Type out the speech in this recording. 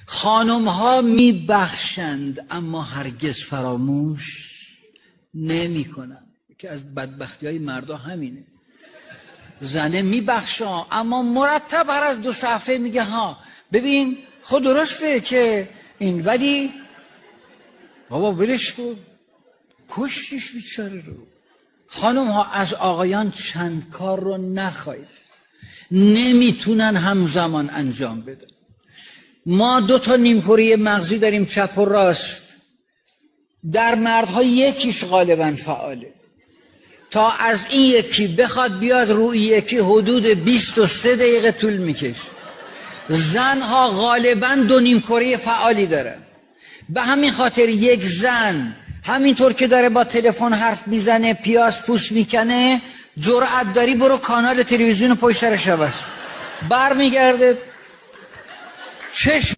خانم ها میبخشند اما هرگز فراموش نمی کنند. که از بدبختی های مردا همینه. زنه میبخشا اما مرتب هر از 2 صفحه میگه ها ببین خود درسته که این، ولی بابا ولش کن، کشتیش بیچاره رو. خانم ها از آقایان چند کار رو نخواهید، نمیتونن همزمان انجام بدن. ما 2 تا نیمکره مغزی داریم، چپ و راست. در مردها یکیش غالبا فعاله. تا از این یکی بخواد بیاد روی یکی حدود 23 دقیقه طول میکشه. زنها غالبا 2 نیمکره فعالی دارن. به همین خاطر یک زن همینطور که داره با تلفن حرف میزنه پیاز پوست میکنه، جرأت داری برو کانال تلویزیون پشت سرش بس، برمیگرده چشم